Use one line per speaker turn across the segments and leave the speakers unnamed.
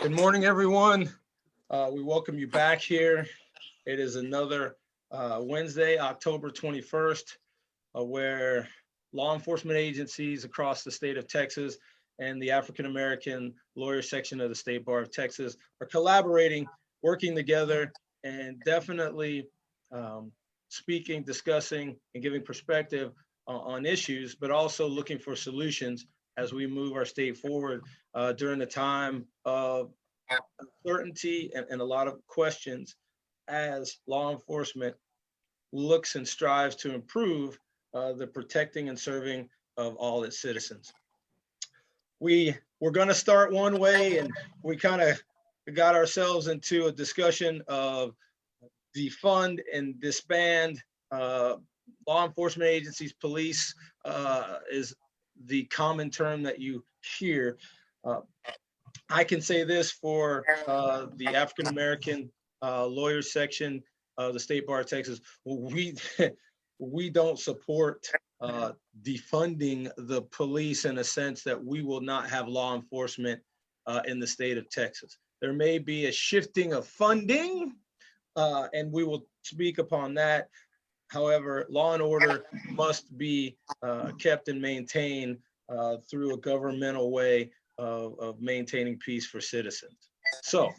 Good morning, everyone. We welcome you back here. It is another Wednesday, October 21st, where law enforcement agencies across the state of Texas and the African American Lawyer Section of the State Bar of Texas are collaborating, working together, and definitely speaking, discussing, and giving perspective on issues, but also looking for solutions as we move our state forward during the time of uncertainty and a lot of questions as law enforcement looks and strives to improve the protecting and serving of all its citizens. We're going to start one way, and we kind of got ourselves into a discussion of defund and disband law enforcement agencies. Police is the common term that you hear. I can say this for the African American Lawyers Section of the State Bar of Texas: we don't support defunding the police in a sense that we will not have law enforcement in the state of Texas. There may be a shifting of funding, and we will speak upon that. However, law and order must be kept and maintained through a governmental way of maintaining peace for citizens. So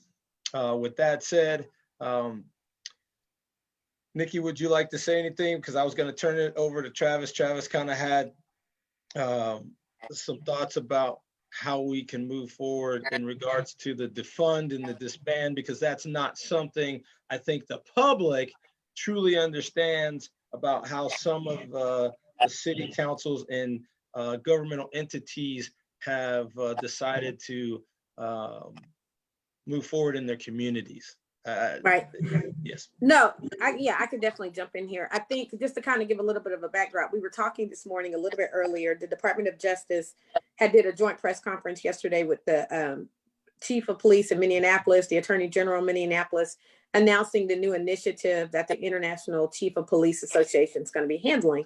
with that said, Nikki, would you like to say anything? Because I was going to turn it over to Travis. Travis kind of had some thoughts about how we can move forward in regards to the defund and the disband, because that's not something I think the public truly understands about how some of the city councils and governmental entities have decided to move forward in their communities.
Right.
Yes.
No, I could definitely jump in here. I think just to kind of give a little bit of a backdrop, we were talking this morning a little bit earlier. The Department of Justice did a joint press conference yesterday with the Chief of Police in Minneapolis, the Attorney General of Minneapolis, announcing the new initiative that the International Chief of Police Association is going to be handling.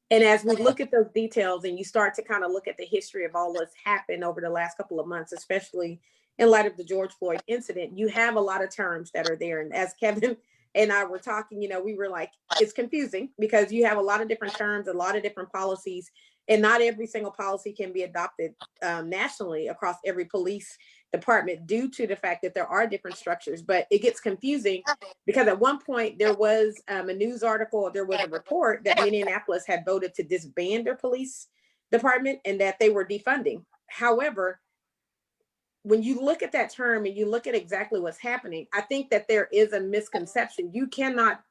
And as we look at those details and you start to kind of look at the history of all that's happened over the last couple of months, especially in light of the George Floyd incident, you have a lot of terms that are there. And as Kevin and I were talking, we were like, it's confusing because you have a lot of different terms, a lot of different policies, and not every single policy can be adopted nationally across every police department due to the fact that there are different structures. But it gets confusing because at one point there was a news article, there was a report that Minneapolis had voted to disband their police department and that they were defunding. However, when you look at that term and you look at exactly what's happening, I think that there is a misconception. You cannot,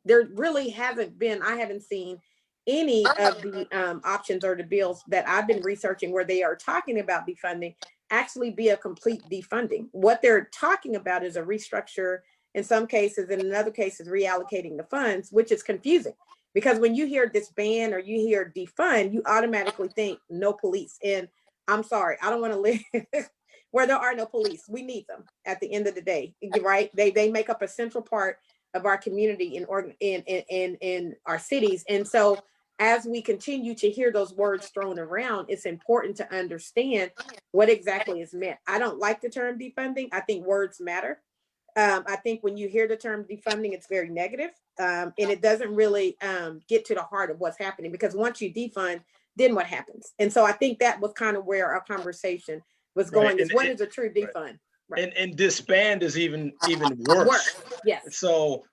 there really hasn't been, I haven't seen any of the options or the bills that I've been researching where they are talking about defunding actually be a complete defunding. What they're talking about is a restructure in some cases, and in other cases, reallocating the funds, which is confusing. Because when you hear disband or you hear defund, you automatically think no police. And I'm sorry, I don't want to live where there are no police. We need them at the end of the day, right? They make up a central part of our community in our cities. And so as we continue to hear those words thrown around, it's important to understand what exactly is meant. I don't like the term defunding. I think words matter. I think when you hear the term defunding, it's very negative, and it doesn't really get to the heart of what's happening, because once you defund, then what happens? And so I think that was kind of where our conversation was going, right. Is what is a true defund?
Right. And disband is even worse.
Yes.
So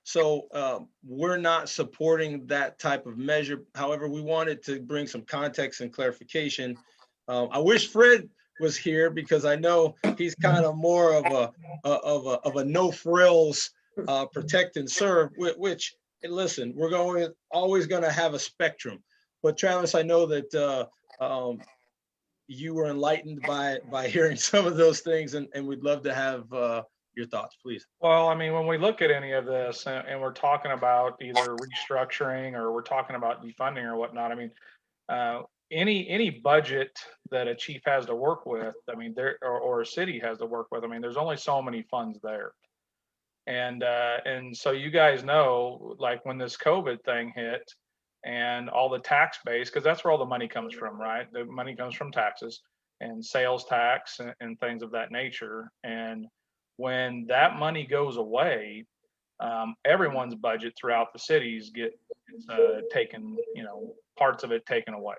we're not supporting that type of measure. However, we wanted to bring some context and clarification. I wish Fred was here because I know he's kind of more of a no frills protect and serve. Which, listen, we're always going to have a spectrum. But Travis, I know that you were enlightened by hearing some of those things, and we'd love to have your thoughts, please.
Well, I mean, when we look at any of this and we're talking about either restructuring or we're talking about defunding or whatnot, I mean, any budget that a chief has to work with, I mean, or a city has to work with, I mean, there's only so many funds there. And so you guys know, like when this COVID thing hit, and all the tax base, because that's where all the money comes from, right? The money comes from taxes. and sales tax and things of that nature. And when that money goes away, everyone's budget throughout the cities gets taken, parts of it taken away.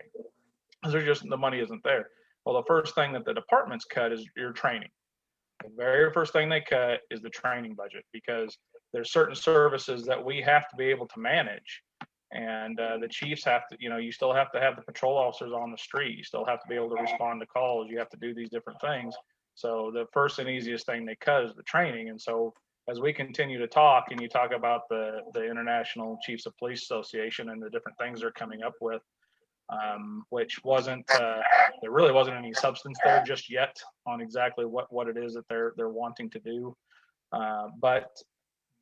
There's just, the money isn't there. Well, the first thing that the departments cut is your training. The very first thing they cut is the training budget, because there's certain services that we have to be able to manage. And the chiefs have to, you still have to have the patrol officers on the street. You still have to be able to respond to calls. You have to do these different things. So the first and easiest thing they cut is the training. And so as we continue to talk, and you talk about the International Chiefs of Police Association and the different things they're coming up with, which wasn't, there really wasn't any substance there just yet on exactly what it is that they're wanting to do. But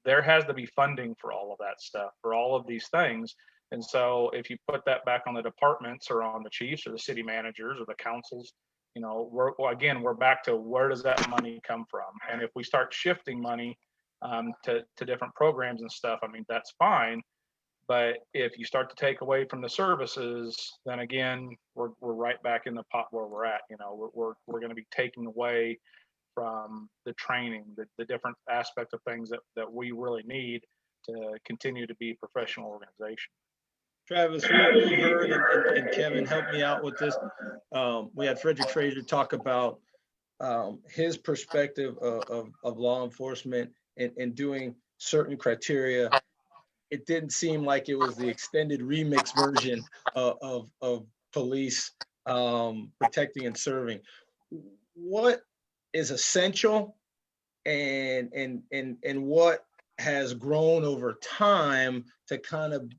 there has to be funding for all of that stuff, for all of these things. And so if you put that back on the departments or on the chiefs or the city managers or the councils, we're back to, where does that money come from? And if we start shifting money to different programs and stuff, I mean, that's fine. But if you start to take away from the services, then again, we're right back in the pot where we're at. We're going to be taking away from the training, the different aspect of things that we really need to continue to be a professional organization.
Travis, we heard, and Kevin, help me out with this. We had Frederick Frazier talk about his perspective of law enforcement and doing certain criteria. It didn't seem like it was the extended remix version of police protecting and serving. What is essential and what has grown over time to kind of,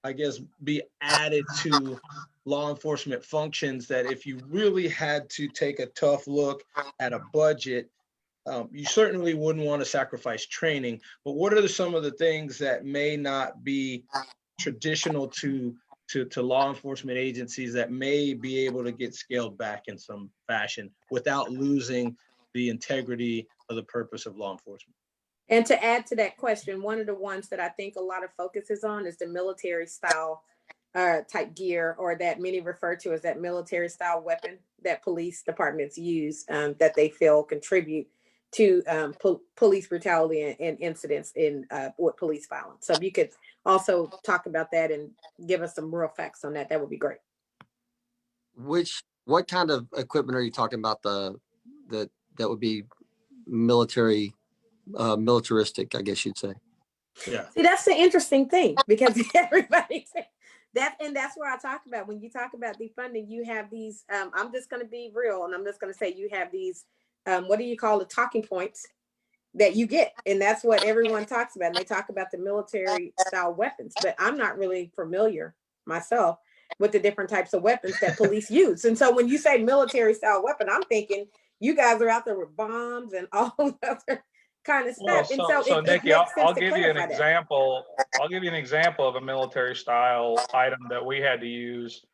I guess, be added to law enforcement functions, that if you really had to take a tough look at a budget, you certainly wouldn't want to sacrifice training, but what are some of the things that may not be traditional to law enforcement agencies that may be able to get scaled back in some fashion without losing the integrity of the purpose of law enforcement?
And to add to that question, one of the ones that I think a lot of focus is on is the military style type gear, or that many refer to as that military style weapon that police departments use, that they feel contribute to police brutality and incidents in with police violence. So if you could also talk about that and give us some real facts on that, that would be great.
What kind of equipment are you talking about? That would be militaristic, I guess you'd say.
Yeah.
See, that's the interesting thing, because everybody that's where I talk about, when you talk about defunding, you have these, I'm just going to be real, and I'm just going to say you have these, what do you call the talking points that you get? And that's what everyone talks about. And they talk about the military style weapons, but I'm not really familiar myself with the different types of weapons that police use. And so when you say military style weapon, I'm thinking you guys are out there with bombs and all other kind of stuff.
So Nikki, I'll give you an example. I'll give you an example of a military style item that we had to use.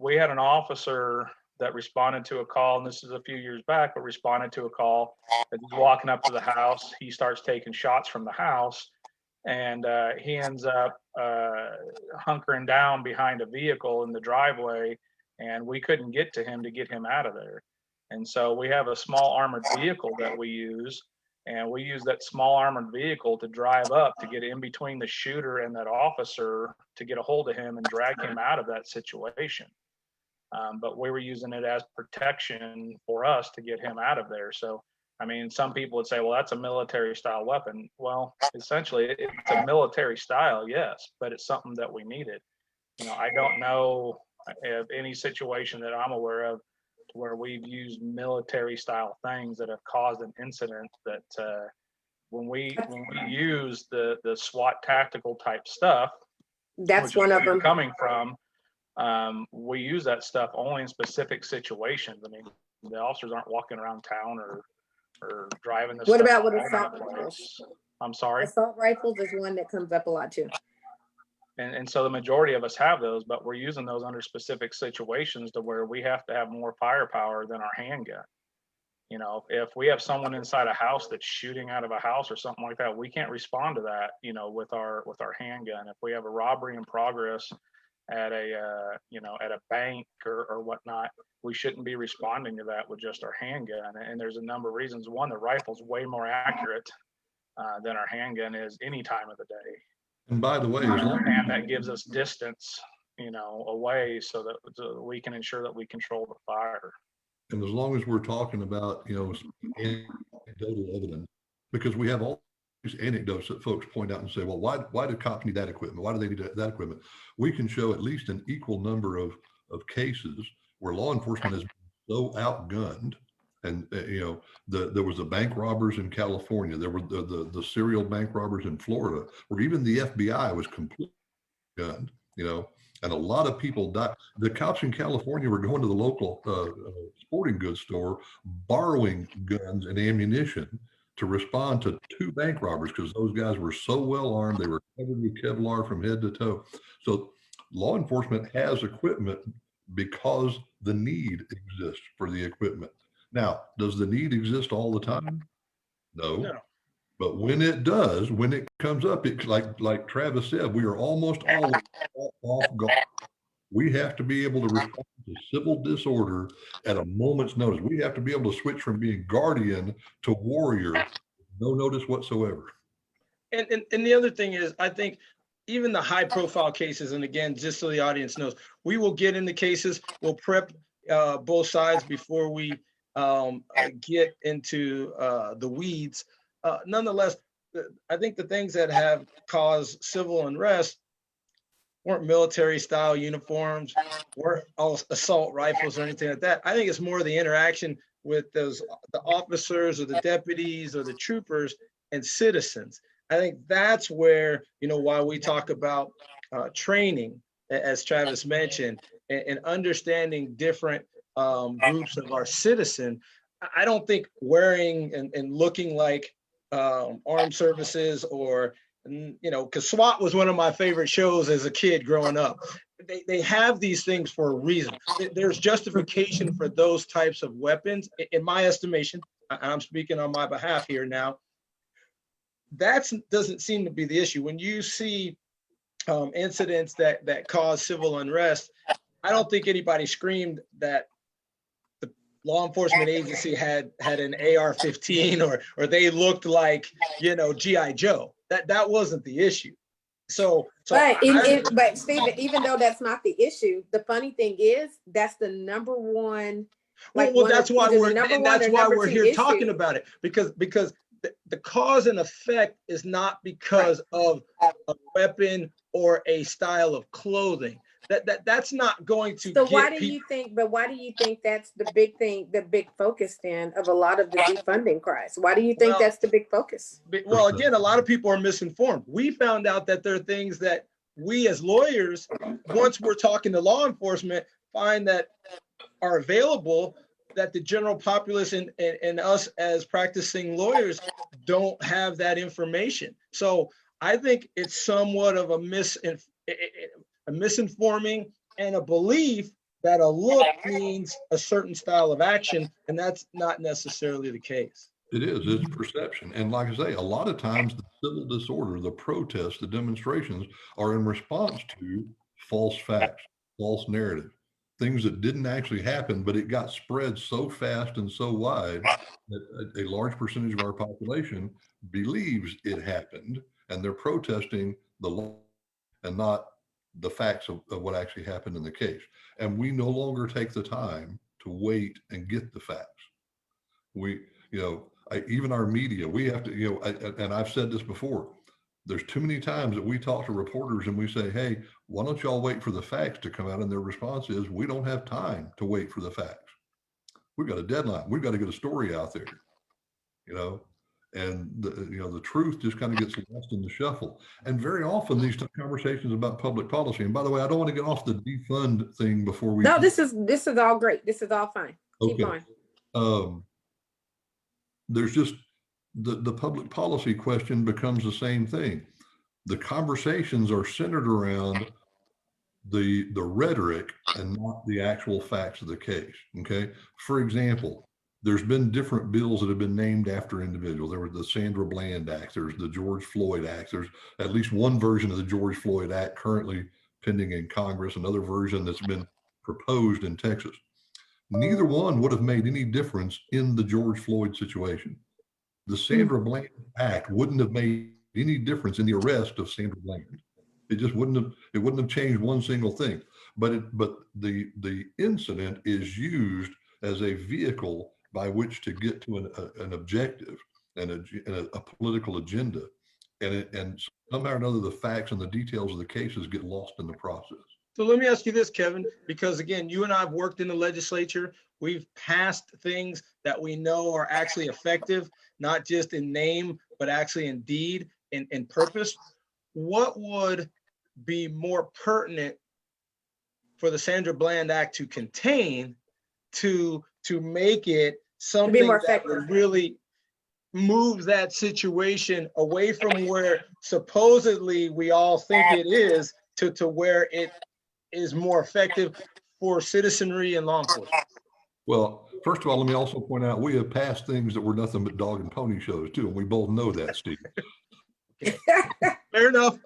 We had an officer that responded to a call, and this is a few years back, but responded to a call that he's walking up to the house. He starts taking shots from the house, and he ends up hunkering down behind a vehicle in the driveway, and we couldn't get to him to get him out of there. And so we have a small armored vehicle that we use, and we use that small armored vehicle to drive up to get in between the shooter and that officer to get a hold of him and drag him out of that situation. But we were using it as protection for us to get him out of there. So, I mean, some people would say, well, that's a military style weapon. Well, essentially it's a military style, yes, but it's something that we needed. I don't know of any situation that I'm aware of where we've used military style things that have caused an incident. That when we use the SWAT tactical type stuff,
that's one of them
coming from, we use that stuff only in specific situations. I mean, the officers aren't walking around town or driving this.
What
stuff
about with
all
assault
over the place.
rifles?
I'm sorry.
Assault rifles is one that comes up a lot too.
And so the majority of us have those, but we're using those under specific situations to where we have to have more firepower than our handgun. If we have someone inside a house that's shooting out of a house or something like that, we can't respond to that, with our handgun. If we have a robbery in progress at a at a bank or whatnot, we shouldn't be responding to that with just our handgun. And there's a number of reasons. One, the rifle's way more accurate than our handgun is any time of the day.
And by the way,
And that gives us distance, away so that we can ensure that we control the fire.
and as long as we're talking about, anecdotal evidence, because we have all these anecdotes that folks point out and say, well, why do cops need that equipment? Why do they need that equipment? We can show at least an equal number of cases where law enforcement has been so outgunned. And there was the bank robbers in California. There were the serial bank robbers in Florida, where even the FBI was completely gunned. And a lot of people died. The cops in California were going to the local sporting goods store, borrowing guns and ammunition to respond to 2 bank robbers because those guys were so well armed. They were covered with Kevlar from head to toe. So law enforcement has equipment because the need exists for the equipment. Now, does the need exist all the time? No. But when it does, when it comes up, it's like Travis said, we are almost always off guard. We have to be able to respond to civil disorder at a moment's notice. We have to be able to switch from being guardian to warrior, no notice whatsoever.
And the other thing is, I think even the high profile cases, and again, just so the audience knows, we will get into cases, we'll prep both sides before we get into the weeds. Nonetheless, I think the things that have caused civil unrest weren't military style uniforms, weren't all assault rifles or anything like that. I think it's more the interaction with the officers or the deputies or the troopers and citizens. I think that's where, why we talk about training, as Travis mentioned, and understanding different groups of our citizen. I don't think wearing and looking like armed services or, because SWAT was one of my favorite shows as a kid growing up. They have these things for a reason. There's justification for those types of weapons, in my estimation. I'm speaking on my behalf here now. That doesn't seem to be the issue. When you see incidents that cause civil unrest, I don't think anybody screamed that the law enforcement agency had an AR-15 or they looked like, G.I. Joe. That wasn't the issue. But
Stephen, even though that's not the issue, the funny thing is that's the number one.
That's why we're here talking about it, because the cause and effect is not because of a weapon or a style of clothing. That's not going to.
So why do you think that's the big thing, the big focus then of a lot of the defunding cries? Why do you think that's the big focus?
Well, again, a lot of people are misinformed. We found out that there are things that we as lawyers, once we're talking to law enforcement, find that are available that the general populace and us as practicing lawyers don't have that information. So I think it's somewhat of a misinforming and a belief that a look means a certain style of action, and that's not necessarily the case.
It's perception. And like I say, a lot of times the civil disorder, the protests, the demonstrations are in response to false facts, false narrative, things that didn't actually happen, but it got spread so fast and so wide that a large percentage of our population believes it happened, and they're protesting the law and not the facts of what actually happened in the case. And we no longer take the time to wait and get the facts. Even our media, we have to, and I've said this before, there's too many times that we talk to reporters and we say, hey, why don't y'all wait for the facts to come out? And their response is, we don't have time to wait for the facts. We've got a deadline. We've got to get a story out there, and the truth just kind of gets lost in the shuffle. And very often these conversations about public policy, and by the way, I don't want to get off the defund thing before we.
No, this is all great. This is all fine. Keep going.
There's just the public policy question becomes the same thing. The conversations are centered around the rhetoric and not the actual facts of the case. Okay. For example, there's been different bills that have been named after individuals. There was the Sandra Bland Act, there's the George Floyd Act, there's at least one version of the George Floyd Act currently pending in Congress, another version that's been proposed in Texas. Neither one would have made any difference in the George Floyd situation. The Sandra Bland Act wouldn't have made any difference in the arrest of Sandra Bland. It just wouldn't have changed one single thing. But the incident is used as a vehicle by which to get to an objective and a political agenda. And somehow or another, the facts and the details of the cases get lost in the process.
So let me ask you this, Kevin, because again, you and I have worked in the legislature. We've passed things that we know are actually effective, not just in name, but actually in deed and in purpose. What would be more pertinent for the Sandra Bland Act to contain to make it something
more
that
effective?
would really move that situation away from where supposedly we all think it is to where it is more effective for citizenry and law enforcement?
Well, first of all, let me also point out, we have passed things that were nothing but dog and pony shows too, and we both know that, Steve.
Fair enough.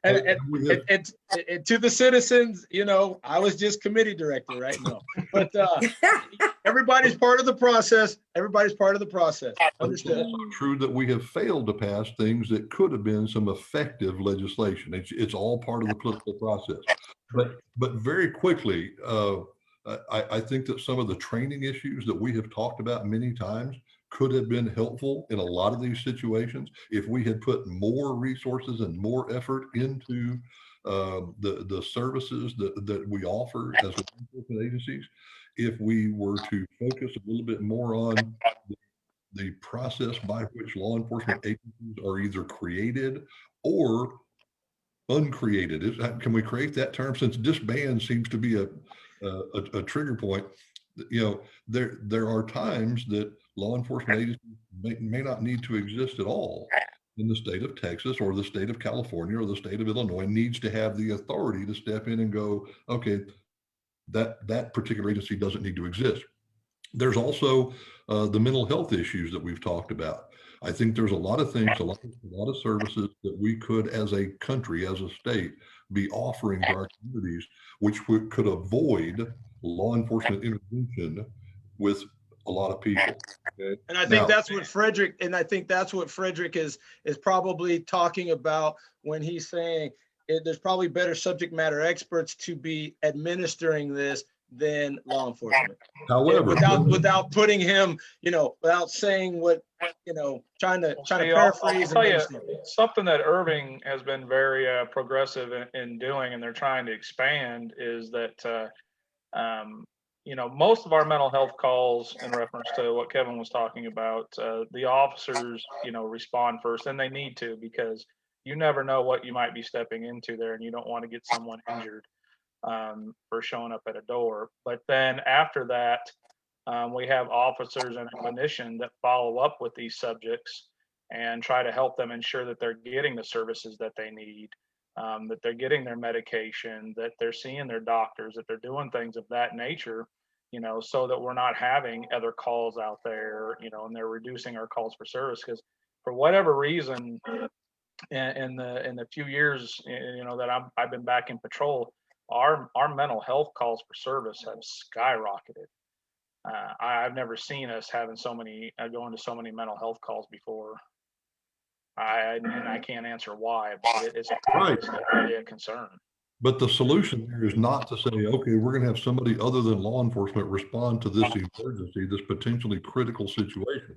and
We have-
to the citizens, you know, I was just committee director, right? No, but everybody's part of the process. Everybody's part of the process.
But it's
Understood.
also true that we have failed to pass things that could have been some effective legislation. It's all part of the political process. But very quickly, I think that some of the training issues that we have talked about many times could have been helpful in a lot of these situations if we had put more resources and more effort into the services that we offer as law enforcement agencies. If we were to focus a little bit more on the process by which law enforcement agencies are either created or uncreated. Can we create that term? Since disband seems to be a trigger point, you know, there are times that law enforcement agencies may not need to exist at all in the state of Texas or the state of California or the state of Illinois. Needs to have the authority to step in and go, okay, that particular agency doesn't need to exist. There's also the mental health issues that we've talked about. I think there's a lot of things, a lot of services that we could, as a country, as a state, be offering to our communities, which could avoid law enforcement intervention with a lot of people. Okay?
And I think that's what Frederick is probably talking about when he's saying there's probably better subject matter experts to be administering this than law enforcement.
However,
without putting him, you know, without saying what, you know, trying to paraphrase.
I'll tell you, something that Irving has been very progressive in doing, and they're trying to expand, is that you know, most of our mental health calls, in reference to what Kevin was talking about, the officers, you know, respond first, and they need to, because you never know what you might be stepping into there, and you don't want to get someone injured for showing up at a door. But then after that, we have officers and a clinician that follow up with these subjects and try to help them ensure that they're getting the services that they need, that they're getting their medication, that they're seeing their doctors, that they're doing things of that nature, you know, so that we're not having other calls out there, you know, and they're reducing our calls for service. Because for whatever reason, in the few years, you know, that I've been back in patrol, our mental health calls for service have skyrocketed. I've never seen us having so many going to so many mental health calls before. I can't answer why, but it's really a concern.
But the solution there is not to say, okay, we're going to have somebody other than law enforcement respond to this emergency, this potentially critical situation.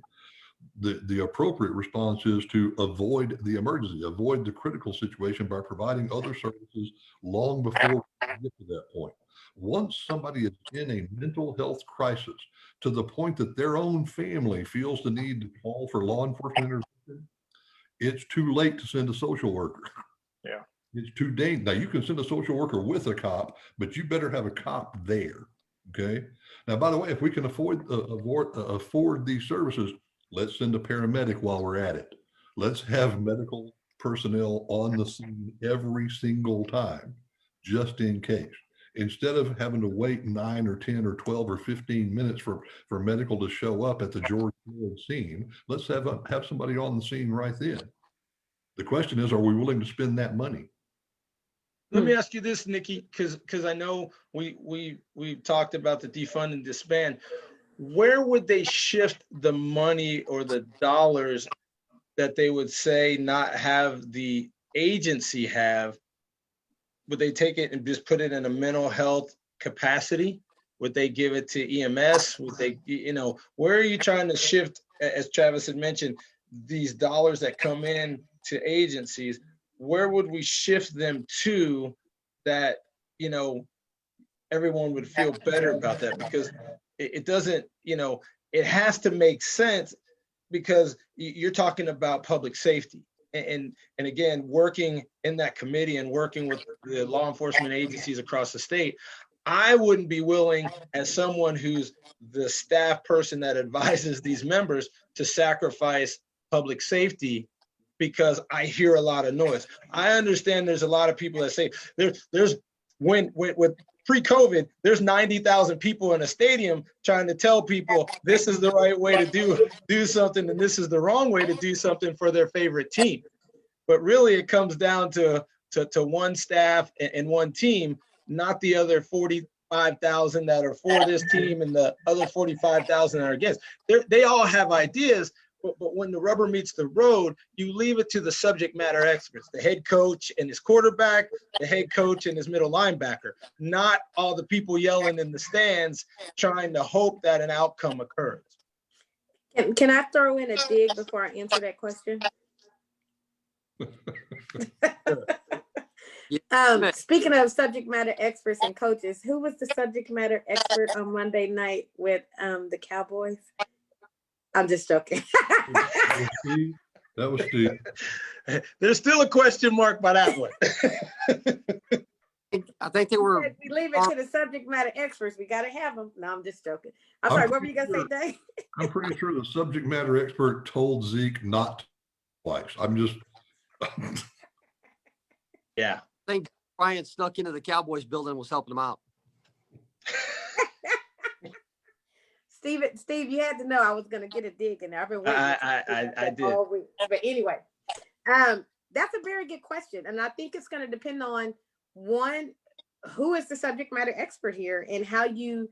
The appropriate response is to avoid the emergency, avoid the critical situation by providing other services long before we get to that point. Once somebody is in a mental health crisis to the point that their own family feels the need to call for law enforcement intervention, it's too late to send a social worker.
Yeah.
It's too dangerous. Now, you can send a social worker with a cop, but you better have a cop there. Okay. Now, by the way, if we can afford these services, let's send a paramedic while we're at it. Let's have medical personnel on the scene every single time, just in case. Instead of having to wait 9 or 10 or 12 or 15 minutes for medical to show up at the George Floyd scene, let's have somebody on the scene right then. The question is, are we willing to spend that money?
Let me ask you this, Nikki, because I know we talked about the defund and disband. Where would they shift the money or the dollars that they would say not have the agency have? Would they take it and just put it in a mental health capacity? Would they give it to EMS? Would they, where are you trying to shift, as Travis had mentioned, these dollars that come in to agencies? Where would we shift them to that, everyone would feel better about that? Because it doesn't, it has to make sense, because you're talking about public safety. And again, working in that committee and working with the law enforcement agencies across the state, I wouldn't be willing, as someone who's the staff person that advises these members, to sacrifice public safety because I hear a lot of noise. I understand there's a lot of people that say there's with pre-COVID, there's 90,000 people in a stadium trying to tell people this is the right way to do something and this is the wrong way to do something for their favorite team. But really it comes down to one staff and one team, not the other 45,000 that are for this team and the other 45,000 that are against. They all have ideas, but when the rubber meets the road, you leave it to the subject matter experts, the head coach and his quarterback, the head coach and his middle linebacker, not all the people yelling in the stands trying to hope that an outcome occurs.
Can I throw in a dig before I answer that question? Speaking of subject matter experts and coaches, who was the subject matter expert on Monday night with the Cowboys? I'm just joking.
That was Steve.
There's still a question mark by that one.
I think they were.
We leave it to the subject matter experts. We got to have them. No, I'm just joking. I'm sorry. What were you going to say, Dave?
I'm pretty sure the subject matter expert told Zeke not to like. I'm just.
Yeah.
I think Brian snuck into the Cowboys building and was helping them out.
Steve, you had to know I was going to get a dig in there. I've been waiting.
I did.
All week. But anyway, that's a very good question. And I think it's going to depend on, one, who is the subject matter expert here and how you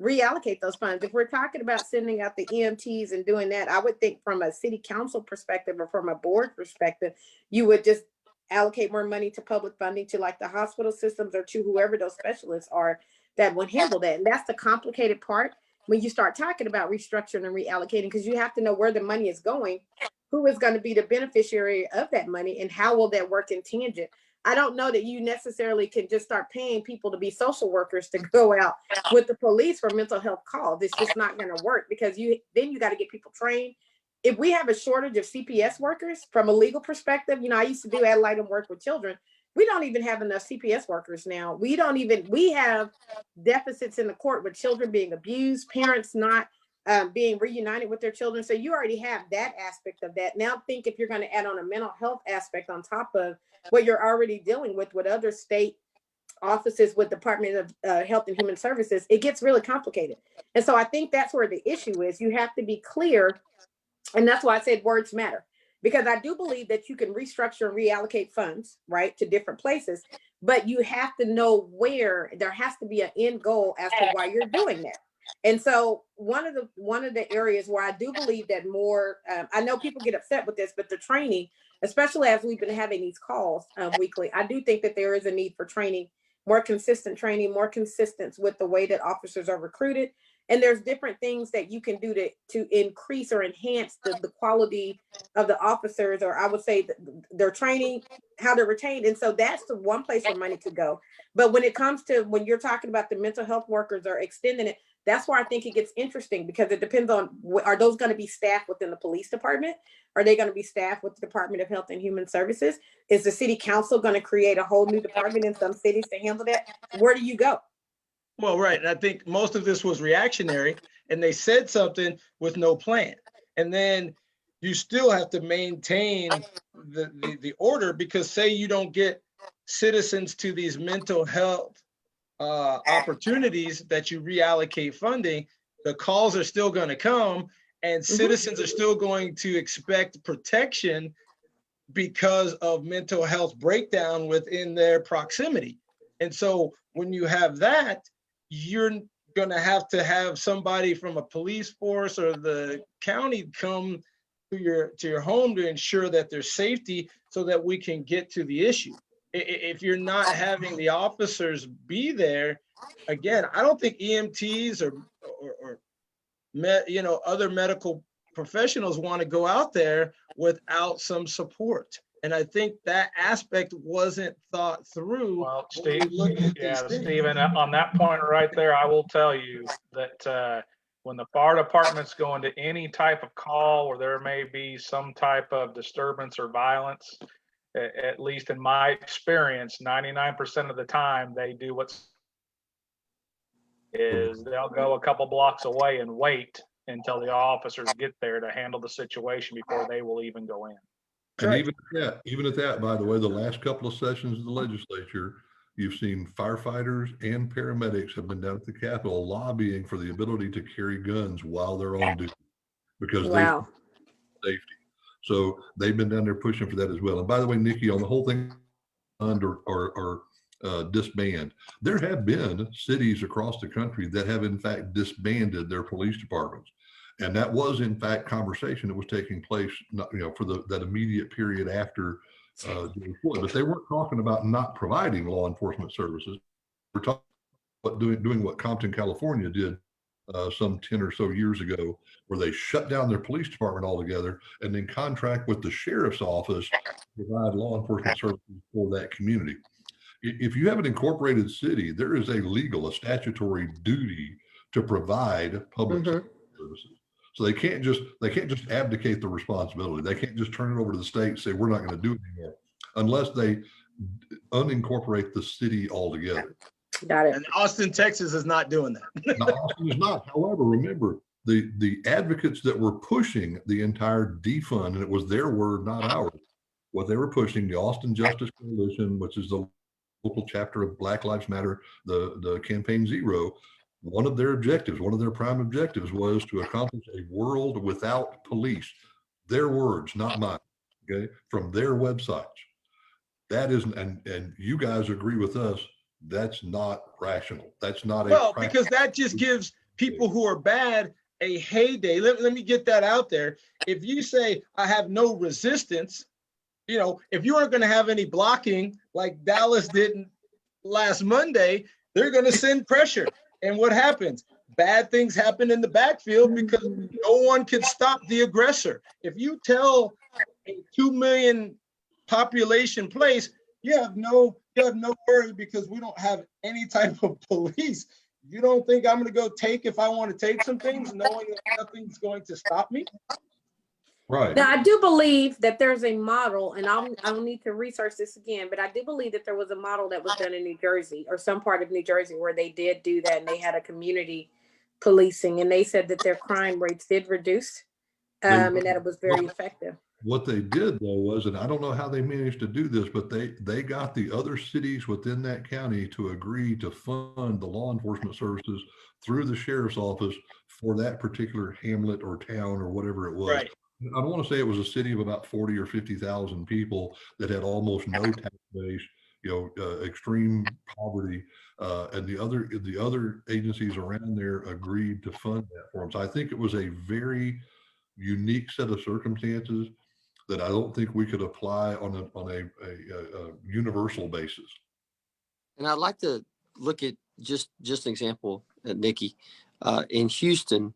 reallocate those funds. If we're talking about sending out the EMTs and doing that, I would think from a city council perspective or from a board perspective, you would just allocate more money to public funding, to like the hospital systems or to whoever those specialists are that would handle that. And that's the complicated part when you start talking about restructuring and reallocating, because you have to know where the money is going, who is going to be the beneficiary of that money, and how will that work in tangent. I don't know that you necessarily can just start paying people to be social workers to go out with the police for mental health calls. It's just not going to work, because you got to get people trained. If we have a shortage of CPS workers from a legal perspective, I used to do ad litem work with children. We don't even have enough CPS workers now. We have deficits in the court with children being abused, parents not being reunited with their children. So you already have that aspect of that. Now think if you're going to add on a mental health aspect on top of what you're already dealing with other state offices, with Department of Health and Human Services, it gets really complicated. And so I think that's where the issue is. You have to be clear. And that's why I said words matter, because I do believe that you can restructure and reallocate funds, right, to different places, but you have to know where. There has to be an end goal as to why you're doing that. And so one of the areas where I do believe that more, I know people get upset with this, but the training, especially as we've been having these calls weekly, I do think that there is a need for training, more consistent training, more consistent with the way that officers are recruited. And there's different things that you can do to increase or enhance the quality of the officers, or I would say their training, how they're retained. And so that's the one place where money could go. But when it comes to, when you're talking about the mental health workers or extending it, that's where I think it gets interesting, because it depends on, are those going to be staff within the police department? Are they going to be staff with the Department of Health and Human Services? Is the city council going to create a whole new department in some cities to handle that? Where do you go?
Well, right. And I think most of this was reactionary, and they said something with no plan. And then you still have to maintain the order, because say you don't get citizens to these mental health opportunities that you reallocate funding, the calls are still going to come, and citizens are still going to expect protection because of mental health breakdown within their proximity. And so when you have that, you're going to have somebody from a police force or the county come to your home to ensure that there's safety so that we can get to the issue. If you're not having the officers be there, again, I don't think EMTs or other medical professionals want to go out there without some support. And I think that aspect wasn't thought through.
Well,
when we look at these things.
Stephen, on that point right there, I will tell you that when the fire department's going to any type of call where there may be some type of disturbance or violence, at least in my experience, 99% of the time they do they'll go a couple blocks away and wait until the officers get there to handle the situation before they will even go in.
And even at that, by the way, the last couple of sessions of the legislature, you've seen firefighters and paramedics have been down at the Capitol lobbying for the ability to carry guns while they're on duty because they safety. So they've been down there pushing for that as well. And by the way, Nikki, on the whole thing or disband, there have been cities across the country that have in fact disbanded their police departments. And that was, in fact, conversation that was taking place, for that immediate period after George Floyd. But they weren't talking about not providing law enforcement services. We're talking about doing what Compton, California did some 10 or so years ago, where they shut down their police department altogether and then contract with the sheriff's office to provide law enforcement services for that community. If you have an incorporated city, there is a statutory duty to provide public services. So they can't just abdicate the responsibility. They can't just turn it over to the state and say, we're not going to do it anymore, unless they unincorporate the city altogether.
Got it.
And Austin, Texas is not doing that.
Now, Austin is not. However, remember, the advocates that were pushing the entire defund, and it was their word, not ours, what they were pushing, the Austin Justice Coalition, which is the local chapter of Black Lives Matter, the Campaign Zero, one of their prime objectives was to accomplish a world without police. Their words, not mine, okay, from their websites. That isn't, and you guys agree with us, that's not rational. That's not
because that just gives people who are bad a heyday. Let me get that out there. If you say, I have no resistance, if you aren't going to have any blocking like Dallas didn't last Monday, they're going to send pressure. And what happens? Bad things happen in the backfield because no one can stop the aggressor. If you tell a 2 million population place, you have no worry because we don't have any type of police. You don't think I'm going to go take if I want to take some things, knowing that nothing's going to stop me?
Right.
Now, I do believe that there's a model, and I'll need to research this again, but I do believe that there was a model that was done in New Jersey or some part of New Jersey where they did do that, and they had a community policing, and they said that their crime rates did reduce, and that it was very effective.
What they did, though, was, and I don't know how they managed to do this, but they got the other cities within that county to agree to fund the law enforcement services through the sheriff's office for that particular hamlet or town or whatever it was.
Right.
I don't want to say it was a city of about 40 or 50,000 people that had almost no tax base, extreme poverty, and the other agencies around there agreed to fund that for them. So I think it was a very unique set of circumstances that I don't think we could apply on a universul basis. And
I'd like to look at just an example, Nikki, in Houston.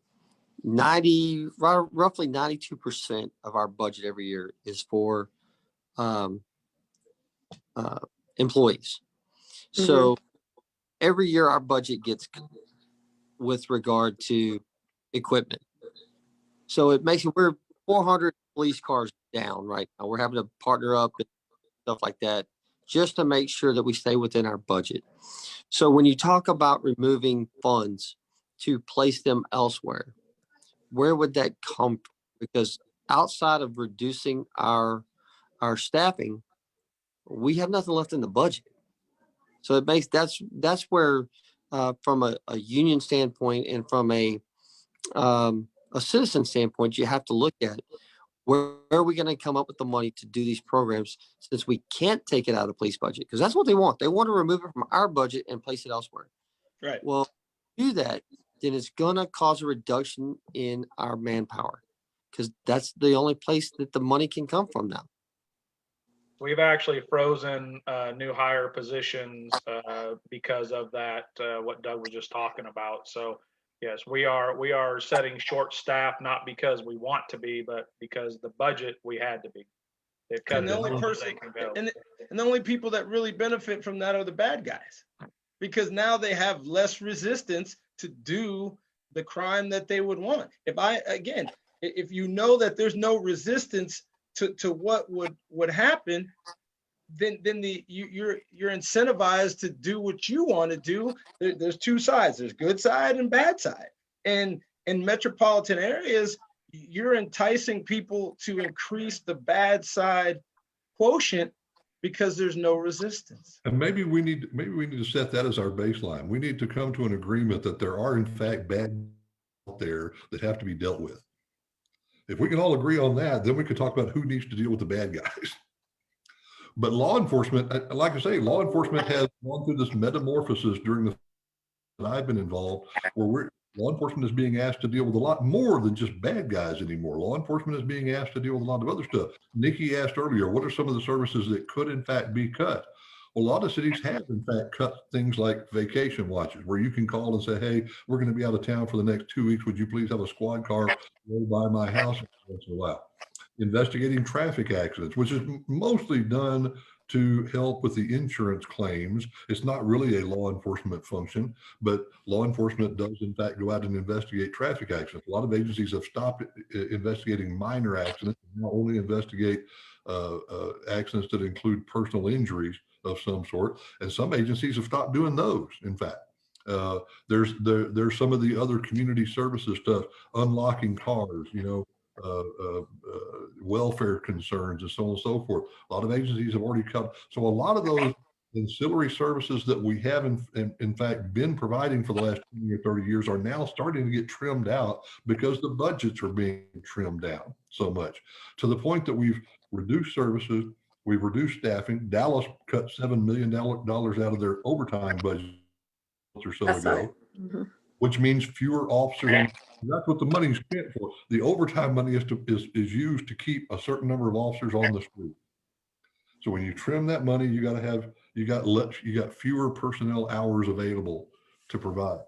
Roughly 92% of our budget every year is for employees. So every year our budget gets with regard to equipment. So it makes it, we're 400 police cars down right now. We're having to partner up and stuff like that just to make sure that we stay within our budget. So when you talk about removing funds to place them elsewhere, where would that come from? Because outside of reducing our staffing, we have nothing left in the budget. So it makes that's where from a union standpoint and from a citizen standpoint, you have to look at Where are we going to come up with the money to do these programs since we can't take it out of the police budget? Because that's what they want. They want to remove it from our budget and place it elsewhere.
Right.
Well, do that, then it's going to cause a reduction in our manpower because that's the only place that the money can come from now.
We've actually frozen new hire positions because of that, what Doug was just talking about. So yes, we are setting short staff, not because we want to be, but because the budget we had to be. They've cut
And the
the
only
most
person,
they can go.
and the only people that really benefit from that are the bad guys, because now they have less resistance to do the crime that they would want. If you know that there's no resistance to what would happen, then you're incentivized to do what you want to do. There's two sides. There's good side and bad side. And in metropolitan areas, you're enticing people to increase the bad side quotient because there's no resistance.
And maybe we need to set that as our baseline. We need to come to an agreement that there are in fact bad out there that have to be dealt with. If we can all agree on that, then we could talk about who needs to deal with the bad guys. But law enforcement, like I say, law enforcement has gone through this metamorphosis during the that I've been involved, where law enforcement is being asked to deal with a lot more than just bad guys anymore. Law enforcement is being asked to deal with a lot of other stuff. Nikki asked earlier, what are some of the services that could in fact be cut? Well, a lot of cities have in fact cut things like vacation watches, where you can call and say, hey, we're going to be out of town for the next 2 weeks. Would you please have a squad car roll by my house once in a while? Investigating traffic accidents, which is mostly done to help with the insurance claims. It's not really a law enforcement function, but law enforcement does in fact go out and investigate traffic accidents. A lot of agencies have stopped investigating minor accidents and now only investigate accidents that include personal injuries of some sort. And some agencies have stopped doing those, in fact. There's some of the other community services stuff, unlocking cars, welfare concerns and so on and so forth. A lot of agencies have already cut. So a lot of those ancillary services that we have in fact been providing for the last 20 or 30 years are now starting to get trimmed out because the budgets are being trimmed down so much, to the point that we've reduced services, we've reduced staffing. Dallas cut $7 million out of their overtime budget or so ago, which means fewer officers. That's what the money's spent for. The overtime money is used to keep a certain number of officers on the street. So when you trim that money, you got fewer personnel hours available to provide.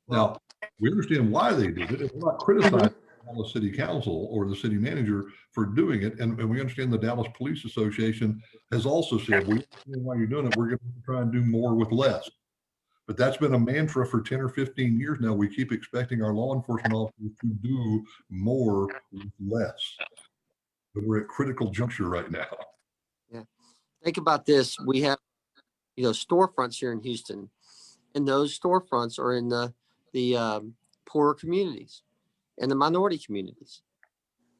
Now, we understand why they did it. We're not criticizing the Dallas City Council or the city manager for doing it. And we understand the Dallas Police Association has also said, we understand why you're doing it. We're going to try and do more with less. But that's been a mantra for 10 or 15 years now. We keep expecting our law enforcement officers to do more with less. But we're at critical juncture right now.
Yeah. Think about this. We have, storefronts here in Houston, and those storefronts are in the poorer communities and the minority communities.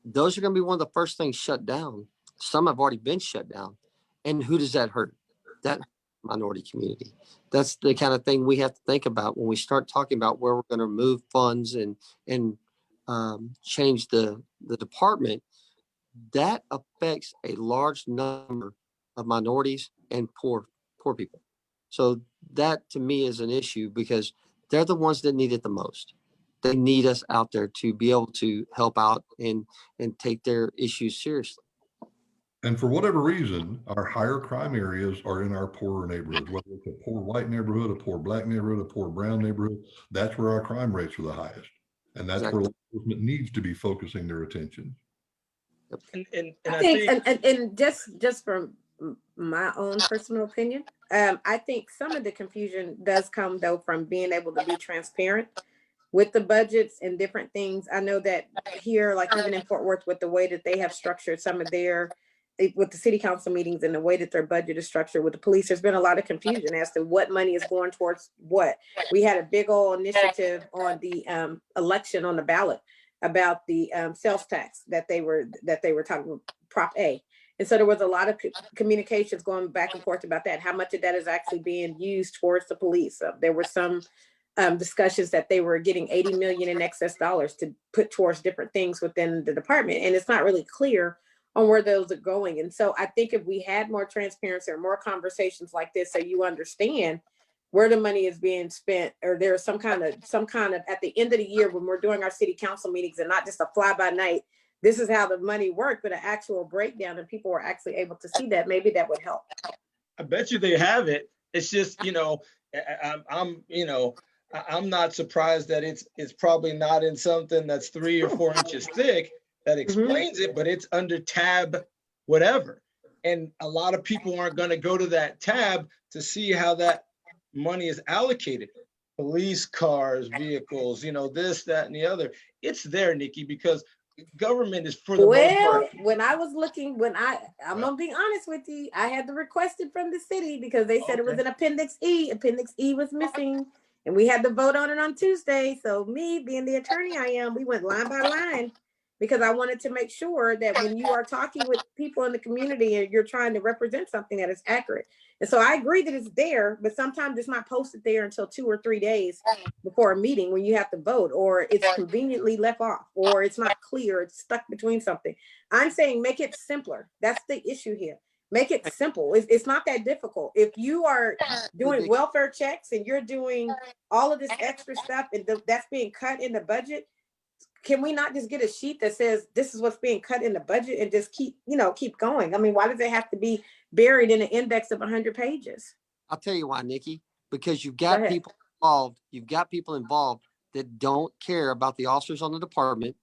Those are going to be one of the first things shut down. Some have already been shut down. And who does that hurt? That minority community. That's the kind of thing we have to think about when we start talking about where we're going to move funds and change the department. That affects a large number of minorities and poor people. So that to me is an issue because they're the ones that need it the most. They need us out there to be able to help out and take their issues seriously.
And for whatever reason, our higher crime areas are in our poorer neighborhoods, whether it's a poor white neighborhood, a poor black neighborhood, a poor brown neighborhood. That's where our crime rates are the highest. And that's where law enforcement needs to be focusing their attention.
And
I think, and just from my own personal opinion, I think some of the confusion does come though from being able to be transparent with the budgets and different things. I know that here, like even in Fort Worth, with the way that they have structured some of their, with the city council meetings and the way that their budget is structured with the police, there's been a lot of confusion as to what money is going towards what. We had a big old initiative on the election on the ballot about the sales tax that they were talking about, Prop A. And so there was a lot of communications going back and forth about that, how much of that is actually being used towards the police. There were some discussions that they were getting 80 million in excess dollars to put towards different things within the department. And it's not really clear on where those are going. And so I think if we had more transparency or more conversations like this, so you understand where the money is being spent, or there's some kind of at the end of the year when we're doing our city council meetings, and not just a fly by night, this is how the money worked, but an actual breakdown, and people were actually able to see that, maybe that would help.
I bet you they have it. It's just, I'm not surprised that it's probably not in something that's 3 or 4 inches thick that explains it, but it's under tab whatever. And a lot of people aren't going to go to that tab to see how that money is allocated. Police cars, vehicles, this, that, and the other. It's there, Nikki, because government is for the most part.
When I was looking, I'm gonna be honest with you, I had to request it from the city because they said it was an Appendix E. Appendix E was missing, and we had to vote on it on Tuesday. So me, being the attorney I am, we went line by line because I wanted to make sure that when you are talking with people in the community and you're trying to represent something that is accurate. And so I agree that it's there, but sometimes it's not posted there until 2 or 3 days before a meeting when you have to vote, or it's conveniently left off, or it's not clear, it's stuck between something. I'm saying make it simpler. That's the issue here. Make it simple. It's not that difficult. If you are doing welfare checks and you're doing all of this extra stuff and that's being cut in the budget, can we not just get a sheet that says this is what's being cut in the budget and just keep going? I mean, why does it have to be buried in an index of 100 pages?
I'll tell you why, Nikki, because you've got people involved. You've got people involved that don't care about the officers on the department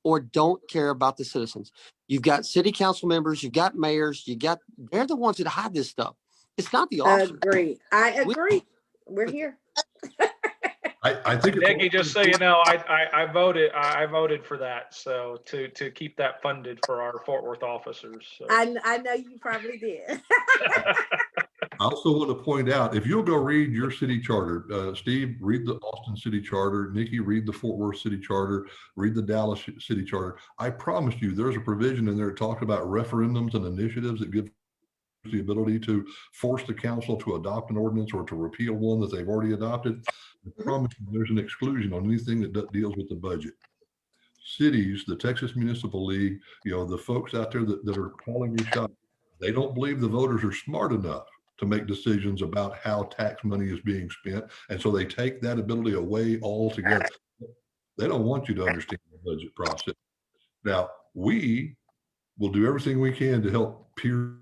or don't care about the citizens. You've got city council members, you've got mayors, they're the ones that hide this stuff. It's not the officers.
I agree. We're here.
I think
Nikki, just so you know, I voted for that. So to keep that funded for our Fort Worth officers. So.
I know you probably did.
I also want to point out, if you'll go read your city charter, Steve, read the Austin city charter, Nikki, read the Fort Worth city charter, read the Dallas city charter. I promise you there's a provision in there that talks about referendums and initiatives that give the ability to force the council to adopt an ordinance or to repeal one that they've already adopted. I promise you there's an exclusion on anything that deals with the budget. Cities, the Texas Municipal League, the folks out there that are calling these shots, they don't believe the voters are smart enough to make decisions about how tax money is being spent. And so they take that ability away altogether. They don't want you to understand the budget process. Now, we will do everything we can to help peer,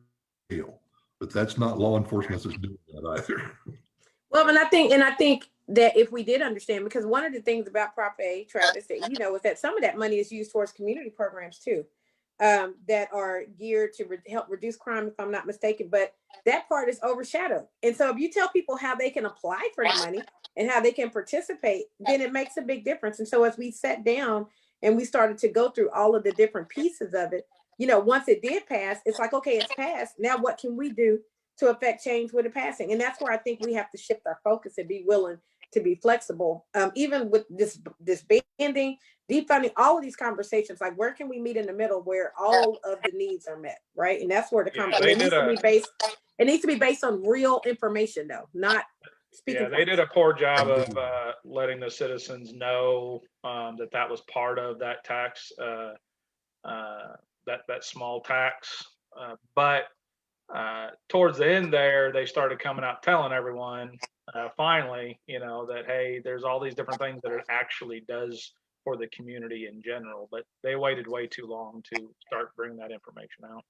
but that's not law enforcement that's doing that either.
Well, and I think that if we did understand, because one of the things about Prop A, Travis, that is that some of that money is used towards community programs too, that are geared to help reduce crime, if I'm not mistaken, but that part is overshadowed. And so if you tell people how they can apply for the money and how they can participate, then it makes a big difference. And so as we sat down and we started to go through all of the different pieces of it, once it did pass, it's like, okay, it's passed. Now what can we do to affect change with the passing? And that's where I think we have to shift our focus and be willing to be flexible. Even with this disbanding, defunding, all of these conversations, like where can we meet in the middle where all of the needs are met, right? And that's where the conversation it needs to be based on real information though, not speaking.
Yeah, they did a poor job of letting the citizens know that was part of that tax, that small tax. But towards the end there, they started coming out telling everyone finally, that, hey, there's all these different things that it actually does for the community in general, but they waited way too long to start bringing that information out.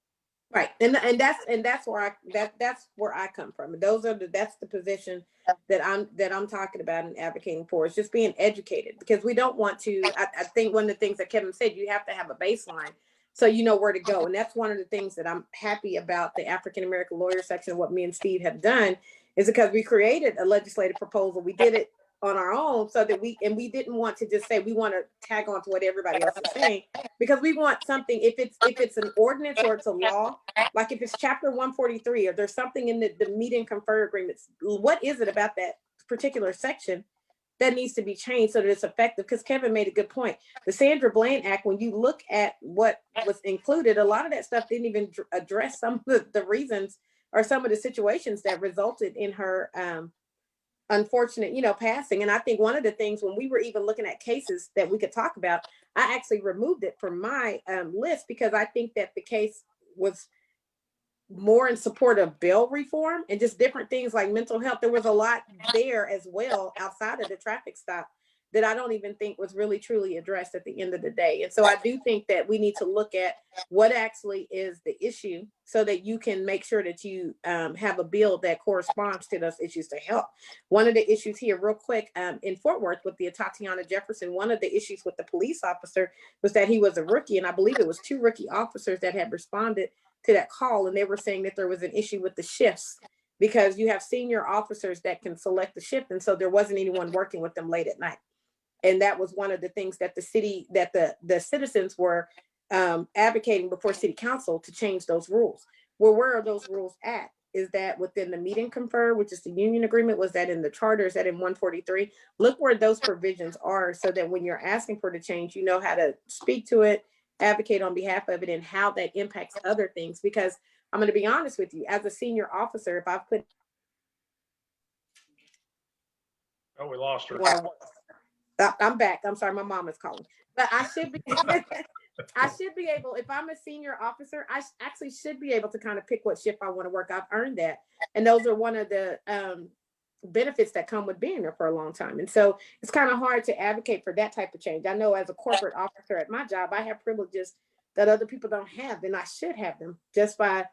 Right. And that's where I come from. That's the position that I'm talking about and advocating for. It's just being educated, because we don't want to, I think one of the things that Kevin said, you have to have a baseline so you know where to go. And that's one of the things that I'm happy about the African American lawyer section of what me and Steve have done, is because we created a legislative proposal. We did it on our own so that we didn't want to just say we want to tag on to what everybody else is saying, because we want something, if it's an ordinance or it's a law, like if it's chapter 143 or there's something in the meet and confer agreements, what is it about that particular section that needs to be changed so that it's effective? Because Kevin made a good point. The Sandra Bland Act, when you look at what was included, a lot of that stuff didn't even address some of the reasons or some of the situations that resulted in her unfortunate, passing. And I think one of the things when we were even looking at cases that we could talk about, I actually removed it from my list because I think that the case was more in support of bail reform and just different things like mental health. There was a lot there as well outside of the traffic stop that I don't even think was really truly addressed at the end of the day. And so I do think that we need to look at what actually is the issue so that you can make sure that you have a bill that corresponds to those issues to help. One of the issues here real quick in Fort Worth with the Tatiana Jefferson, one of the issues with the police officer was that he was a rookie. And I believe it was 2 rookie officers that had responded to that call. And they were saying that there was an issue with the shifts because you have senior officers that can select the shift. And so there wasn't anyone working with them late at night. And that was one of the things that the city, that the citizens were advocating before city council to change those rules. Well, where are those rules at? Is that within the meet and confer, which is the union agreement? Was that in the charter? Is that in 143? Look where those provisions are so that when you're asking for the change, you know how to speak to it, advocate on behalf of it, and how that impacts other things. Because I'm going to be honest with you, as a senior officer, if I put...
Oh, we lost her.
I'm back. I'm sorry, my mom is calling. But I should be I should be able, if I'm a senior officer, I actually should be able to kind of pick what shift I want to work. I've earned that. And those are one of the benefits that come with being there for a long time. And so it's kind of hard to advocate for that type of change. I know as a corporate officer at my job, I have privileges that other people don't have, and I should have them just by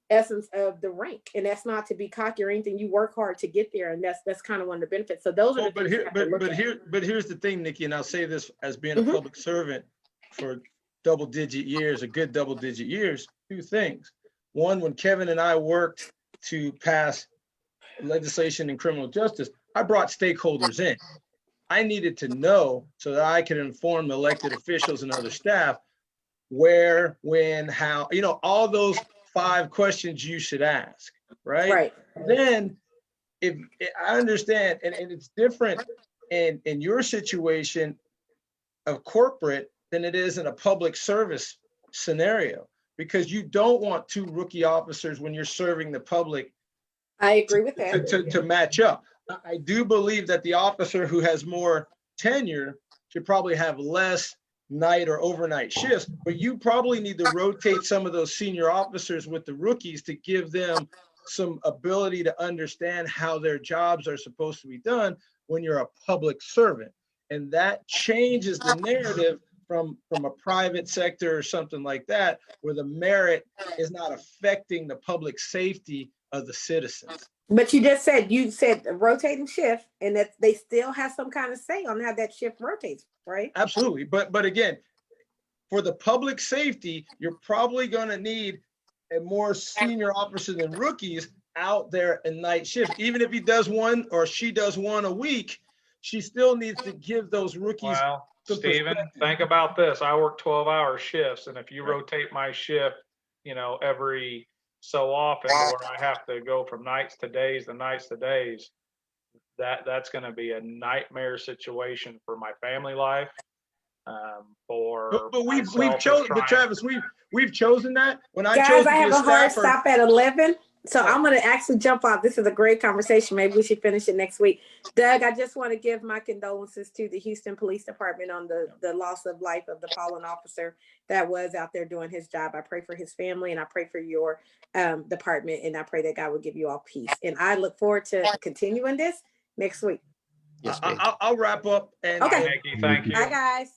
essence of the rank. And that's not to be cocky or anything. You work hard to get there, and that's kind of one of the benefits. So those are the
but here's the thing, Nikki, and I'll say this as being a public servant for double-digit years, a good double-digit years, 2 things. One, when Kevin and I worked to pass legislation in criminal justice, I brought stakeholders in. I needed to know so that I could inform elected officials and other staff where, when, how, all those 5 questions you should ask, right?
Right.
Then if I understand, and it's different in your situation of corporate than it is in a public service scenario, because you don't want 2 rookie officers when you're serving the public.
I agree with that.
To match up. I do believe that the officer who has more tenure should probably have less night or overnight shifts, but you probably need to rotate some of those senior officers with the rookies to give them some ability to understand how their jobs are supposed to be done when you're a public servant. And that changes the narrative from a private sector or something like that, where the merit is not affecting the public safety of the citizens.
But you said a rotating shift, and that they still have some kind of say on how that shift rotates, right?
Absolutely. But again, for the public safety, you're probably going to need a more senior officer than rookies out there in night shift. Even if he does one or she does one a week, she still needs to give those rookies.
Well, Stephen, think about this. I work 12-hour shifts, and if you rotate my shift, every so often where I have to go from nights to days to nights to days, that's going to be a nightmare situation for my family life.
But we've chosen, but Travis, we've chosen that. When I
Guys, I have a hard stop at 11. So I'm going to actually jump off. This is a great conversation. Maybe we should finish it next week. Doug, I just want to give my condolences to the Houston Police Department on the loss of life of the fallen officer that was out there doing his job. I pray for his family, and I pray for your department, and I pray that God will give you all peace. And I look forward to continuing this next week.
Yes,
I'll wrap up. And
okay.
Nikki, thank you.
Bye, guys.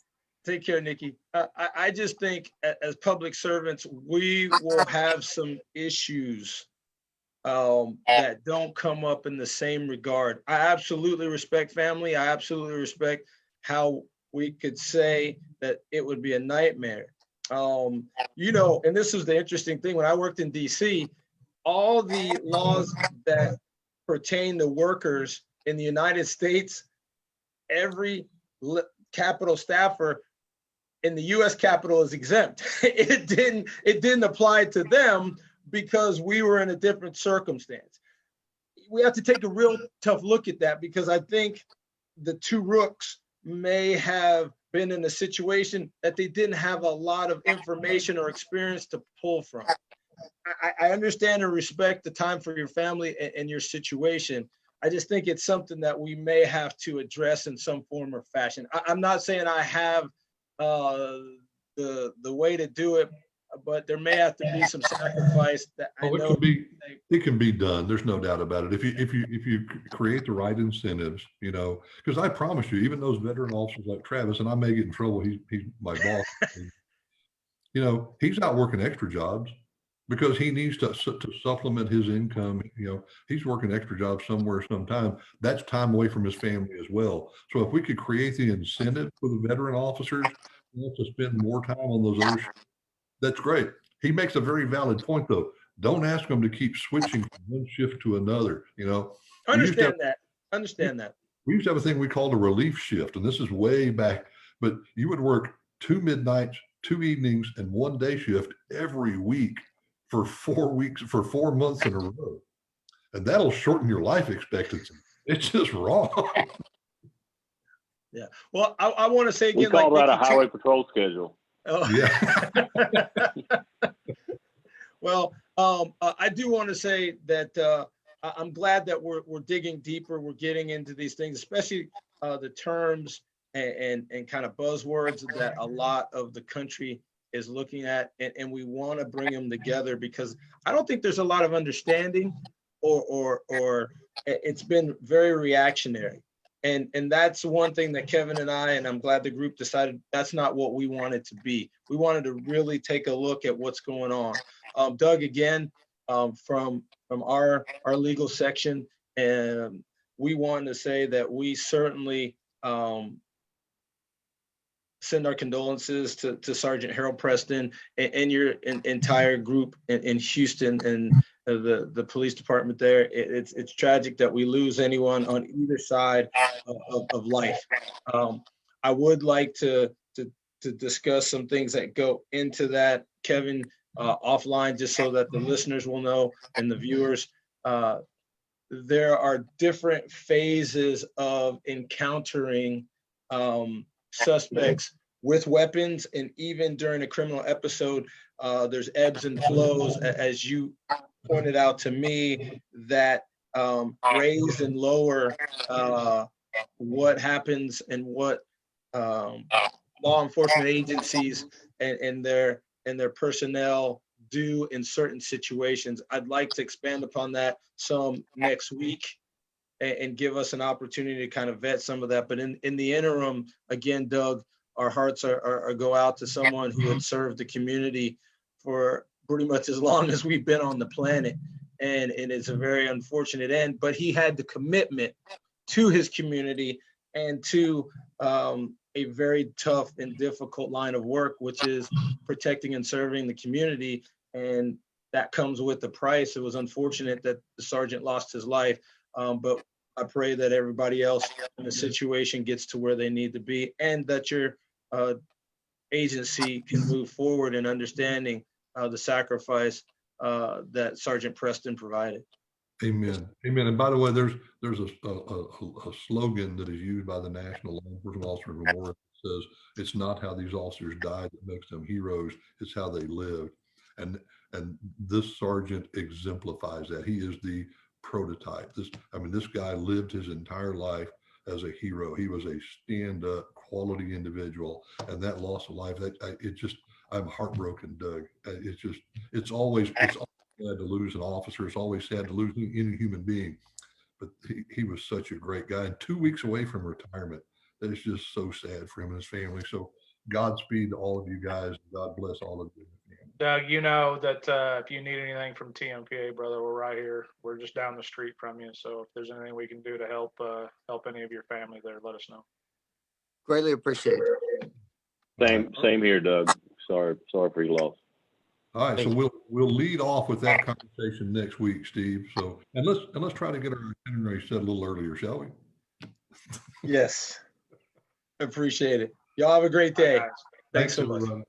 Take care, Nikki. I just think as public servants, we will have some issues that don't come up in the same regard. I absolutely respect family. I absolutely respect how we could say that it would be a nightmare. And this is the interesting thing. When I worked in DC, all the laws that pertain to workers in the United States, every Capitol staffer in the U.S. Capitol is exempt. It didn't apply to them because we were in a different circumstance. We have to take a real tough look at that, because I think the 2 rooks may have been in a situation that they didn't have a lot of information or experience to pull from. I understand and respect the time for your family and your situation. I just think it's something that we may have to address in some form or fashion. I'm not saying I have the way to do it, but there may have to be some sacrifice that I
Oh,
know.
it can be done. There's no doubt about it. If you create the right incentives, you know, because I promise you, even those veteran officers like Travis, and I may get in trouble. He's my boss. You know, he's out working extra jobs because he needs to supplement his income. You know, he's working extra jobs somewhere, sometime. That's time away from his family as well. So if we could create the incentive for the veteran officers, you know, to spend more time on those other, that's great. He makes a very valid point, though. Don't ask them to keep switching from one shift to another. You know,
Understand that.
we used to have a thing we called a relief shift, and this is way back, but you would work 2 midnights, 2 evenings, and 1 day shift every week for 4 weeks, for 4 months in a row. And that'll shorten your life expectancy. It's just wrong.
Yeah. Well, I want to say again,
We call
like
that a
Nikki,
highway patrol schedule.
oh,
Yeah.
well, I do want to say that I'm glad that we're digging deeper. We're getting into these things, especially the terms and kind of buzzwords that a lot of the country is looking at, and we want to bring them together because I don't think there's a lot of understanding, or it's been very reactionary. And that's one thing that Kevin and I'm glad the group decided that's not what we wanted to be. We wanted to really take a look at what's going on. Doug, again, from our legal section, and we want to say that we certainly send our condolences to Sergeant Harold Preston and your entire group in Houston and the police department there. It's tragic that we lose anyone on either side of life. I would like to discuss some things that go into that, Kevin, offline, just so that the listeners will know and the viewers. There are different phases of encountering suspects with weapons, and even during a criminal episode, there's ebbs and flows, as you pointed out to me, that raise and lower what happens and what law enforcement agencies and their personnel do in certain situations. I'd like to expand upon that some next week and give us an opportunity to kind of vet some of that. But in the interim, again, Doug, our hearts are go out to someone who had served the community for pretty much as long as we've been on the planet. And it's a very unfortunate end, but he had the commitment to his community and to a very tough and difficult line of work, which is protecting and serving the community. And that comes with the price. It was unfortunate that the sergeant lost his life. But I pray that everybody else in the situation gets to where they need to be, and that your agency can move forward in understanding the sacrifice that Sergeant Preston provided.
Amen. Amen. And by the way, there's a slogan that is used by the National Law Enforcement Officer Memorial that says, "It's not how these officers died that makes them heroes, it's how they lived." And this sergeant exemplifies that. He is the prototype. This guy lived his entire life as a hero. He was a stand-up quality individual, and that loss of life, I'm heartbroken, Doug. It's always sad to lose an officer. It's always sad to lose any human being, but he was such a great guy, and 2 weeks away from retirement. That is just so sad for him and his family. So Godspeed to all of you guys. God bless all of you.
Doug, you know that if you need anything from TMPA, brother, we're right here. We're just down the street from you. So if there's anything we can do to help any of your family there, let us know.
Greatly appreciate it.
Same here, Doug. Sorry for your loss.
All right, so we'll lead off with that conversation next week, Steve. So and let's try to get our itinerary set a little earlier, shall we?
Yes, appreciate it. Y'all have a great day.
All right, guys.
Thanks so much.
everyone.